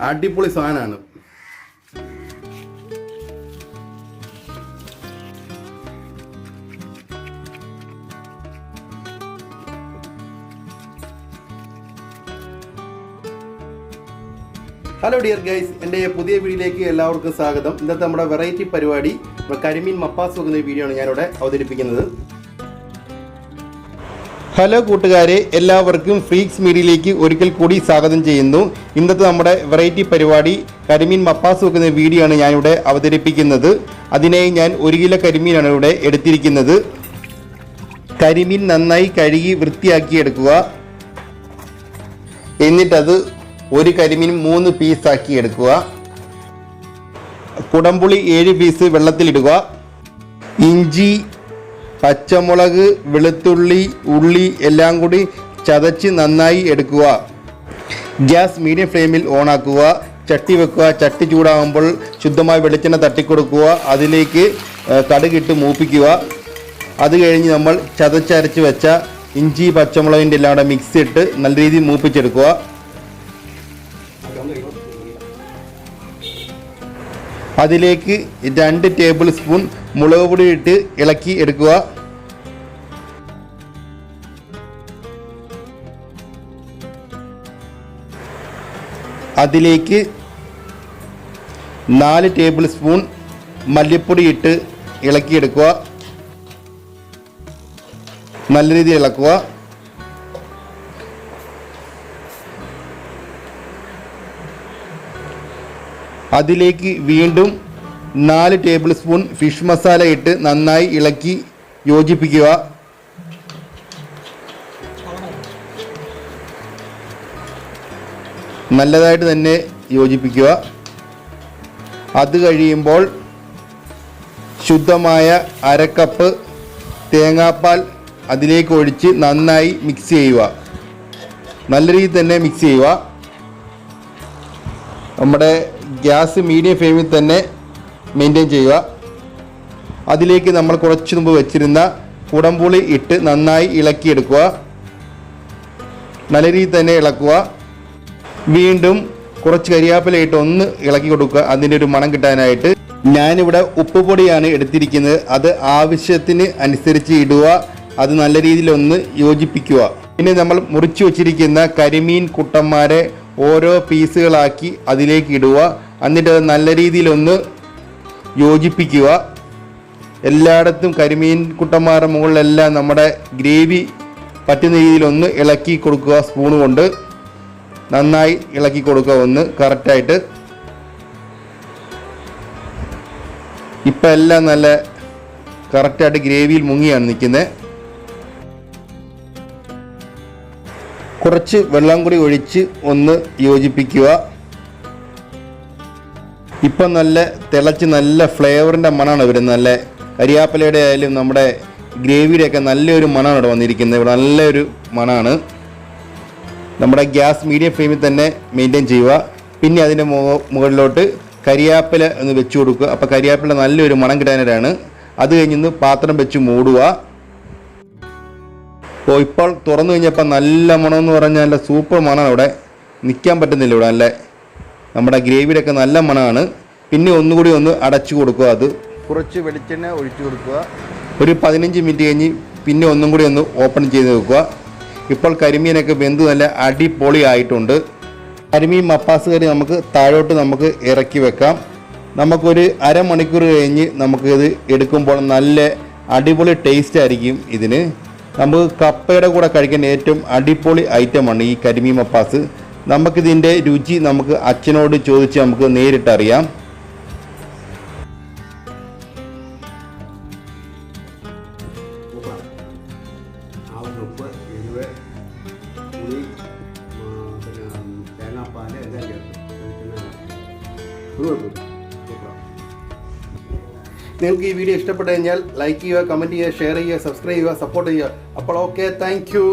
അടിപൊളി സാധനമാണ്. Hello dear guys, എൻ്റെ പുതിയ വീഡിയോയിലേക്ക് എല്ലാവർക്കും സ്വാഗതം. ഇന്നത്തെ നമ്മുടെ വെറൈറ്റി പരിപാടി കരിമീൻ മപ്പാസ് വെക്കുന്ന വീഡിയോ ആണ് ഞാനിവിടെ അവതരിപ്പിക്കുന്നത്. ഹലോ കൂട്ടുകാരെ, എല്ലാവർക്കും ഫ്രീക്സ് മീഡിയയിലേക്ക് ഒരിക്കൽ കൂടി സ്വാഗതം ചെയ്യുന്നു. ഇന്നത്തെ നമ്മുടെ വെറൈറ്റി പരിപാടി കരിമീൻ മപ്പാസ് വെക്കുന്ന വീഡിയോ ആണ് ഞാനിവിടെ അവതരിപ്പിക്കുന്നത്. അതിനായി ഞാൻ 1 കിലോ കരിമീനാണ് ഇവിടെ എടുത്തിരിക്കുന്നത്. കരിമീൻ നന്നായി കഴുകി വൃത്തിയാക്കി എടുക്കുക. എന്നിട്ടത് ഒരു കരിമീൻ 3 പീസാക്കി എടുക്കുക. കുടംപുളി 7 പീസ് വെള്ളത്തിലിടുക. ഇഞ്ചി, പച്ചമുളക്, വെളുത്തുള്ളി, ഉള്ളി എല്ലാം കൂടി ചതച്ച് നന്നായി എടുക്കുക. ഗ്യാസ് മീഡിയം ഫ്ലെയിമിൽ ഓണാക്കുക. ചട്ടി വെക്കുക. ചട്ടി ചൂടാകുമ്പോൾ ശുദ്ധമായ വെളിച്ചെണ്ണ തട്ടിക്കൊടുക്കുക. അതിലേക്ക് കടുകിട്ട് മൂപ്പിക്കുക. അത് കഴിഞ്ഞ് നമ്മൾ ചതച്ചരച്ച് വെച്ച ഇഞ്ചി പച്ചമുളകിൻ്റെ എല്ലാം കൂടെ മിക്സ് ഇട്ട് നല്ല രീതിയിൽ മൂപ്പിച്ചെടുക്കുക. അതിലേക്ക് 2 ടേബിൾ സ്പൂൺ മുളക് പൊടി ഇട്ട് ഇളക്കി എടുക്കുക. അതിലേക്ക് 4 ടേബിൾ സ്പൂൺ മല്ലിപ്പൊടി ഇട്ട് ഇളക്കിയെടുക്കുക. നല്ല രീതിയിൽ ഇളക്കുക. അതിലേക്ക് വീണ്ടും 4 ടേബിൾ സ്പൂൺ ഫിഷ് മസാല ഇട്ട് നന്നായി ഇളക്കി യോജിപ്പിക്കുക. നല്ലതായിട്ട് തന്നെ യോജിപ്പിക്കുക. അത് കഴിയുമ്പോൾ ശുദ്ധമായ 1/2 കപ്പ് തേങ്ങാപ്പാൽ അതിലേക്ക് ഒഴിച്ച് നന്നായി മിക്സ് ചെയ്യുക. നല്ല രീതിയിൽ തന്നെ മിക്സ് ചെയ്യുക. നമ്മുടെ ഗ്യാസ് മീഡിയം ഫ്ലെയിമിൽ തന്നെ മെയിൻറ്റെയിൻ ചെയ്യുക. അതിലേക്ക് നമ്മൾ കുറച്ച് മുമ്പ് വെച്ചിരുന്ന കുടംപുളി ഇട്ട് നന്നായി ഇളക്കിയെടുക്കുക. നല്ല രീതിയിൽ തന്നെ ഇളക്കുക. വീണ്ടും കുറച്ച് കരിയാപ്പില ഇട്ട് ഒന്ന് ഇളക്കി കൊടുക്കുക, അതിൻ്റെ ഒരു മണം കിട്ടാനായിട്ട്. ഞാനിവിടെ ഉപ്പ് പൊടിയാണ് എടുത്തിരിക്കുന്നത്. അത് ആവശ്യത്തിന് അനുസരിച്ച് ഇടുക. അത് നല്ല രീതിയിൽ ഒന്ന് യോജിപ്പിക്കുക. പിന്നെ നമ്മൾ മുറിച്ച് വച്ചിരിക്കുന്ന കരിമീൻ കുട്ടന്മാരെ ഓരോ പീസുകളാക്കി അതിലേക്ക് ഇടുക. എന്നിട്ട് നല്ല രീതിയിലൊന്ന് യോജിപ്പിക്കുക. എല്ലായിടത്തും കരിമീൻ കുട്ടന്മാരുടെ മുകളിലെല്ലാം നമ്മുടെ ഗ്രേവി പറ്റുന്ന രീതിയിലൊന്ന് ഇളക്കി കൊടുക്കുക. സ്പൂൺ കൊണ്ട് നന്നായി ഇളക്കി കൊടുക്കുക ഒന്ന് കറക്റ്റായിട്ട്. ഇപ്പം എല്ലാം നല്ല കറക്റ്റായിട്ട് ഗ്രേവിയിൽ മുങ്ങിയാണ് നിൽക്കുന്നത്. കുറച്ച് വെള്ളം കൂടി ഒഴിച്ച് ഒന്ന് യോജിപ്പിക്കുക. ഇപ്പം നല്ല തിളച്ച് നല്ല ഫ്ലേവറിൻ്റെ മണമാണ് വരുന്നത്. നല്ല കരിയാപ്പിലയുടെ ആയാലും നമ്മുടെ ഗ്രേവിയുടെയൊക്കെ നല്ലൊരു മണമാണ് ഇവിടെ വന്നിരിക്കുന്നത്. ഇവിടെ നല്ലൊരു മണമാണ്. നമ്മുടെ ഗ്യാസ് മീഡിയം ഫ്ലെയിമിൽ തന്നെ മെയിൻറ്റെയിൻ ചെയ്യുക. പിന്നെ അതിൻ്റെ മുകളിലോട്ട് കരിയാപ്പില ഒന്ന് വെച്ച് കൊടുക്കുക. അപ്പോൾ കരിയാപ്പില നല്ലൊരു മണം കിട്ടാനായിട്ടാണ്. അത് കഴിഞ്ഞൊന്ന് പാത്രം വെച്ച് മൂടുക. ഇപ്പോൾ തുറന്നു കഴിഞ്ഞപ്പോൾ നല്ല മണമെന്ന് പറഞ്ഞാൽ നല്ല സൂപ്പർ മണമാണ്. ഇവിടെ നിൽക്കാൻ പറ്റുന്നില്ല. ഇവിടെ നല്ല നമ്മുടെ ഗ്രേവിയുടെ ഒക്കെ നല്ല മണമാണ്. പിന്നെ ഒന്നുകൂടി ഒന്ന് അടച്ചു കൊടുക്കുക. അത് കുറച്ച് വെളിച്ചെണ്ണ ഒഴിച്ചു കൊടുക്കുക. ഒരു 15 മിനിറ്റ് കഴിഞ്ഞ് പിന്നെ ഒന്നും കൂടി ഒന്ന് ഓപ്പൺ ചെയ്ത് വെക്കുക. ഇപ്പോൾ കരിമീനൊക്കെ വെന്ത് നല്ല അടിപൊളി ആയിട്ടുണ്ട്. കരിമീൻ മപ്പാസ് കറി നമുക്ക് താഴോട്ട് നമുക്ക് ഇറക്കി വെക്കാം. നമുക്കൊരു അരമണിക്കൂർ കഴിഞ്ഞ് നമുക്കിത് എടുക്കുമ്പോൾ നല്ല അടിപൊളി ടേസ്റ്റ് ആയിരിക്കും ഇതിന്. നമുക്ക് കപ്പയുടെ കൂടെ കഴിക്കാൻ ഏറ്റവും അടിപൊളി ഐറ്റമാണ് ഈ കരിമീൻ മപ്പാസ്. നമുക്കിതിൻ്റെ രുചി നമുക്ക് അച്ഛനോട് ചോദിച്ച് നമുക്ക് നേരിട്ടറിയാം. നിങ്ങൾക്ക് ഈ വീഡിയോ ഇഷ്ടപ്പെട്ടു കഴിഞ്ഞാൽ ലൈക്ക് ചെയ്യുക, കമൻറ്റ് ചെയ്യുക, ഷെയർ ചെയ്യുക, സബ്സ്ക്രൈബ് ചെയ്യുക, സപ്പോർട്ട് ചെയ്യുക. അപ്പോൾ ഓക്കെ, താങ്ക് യു.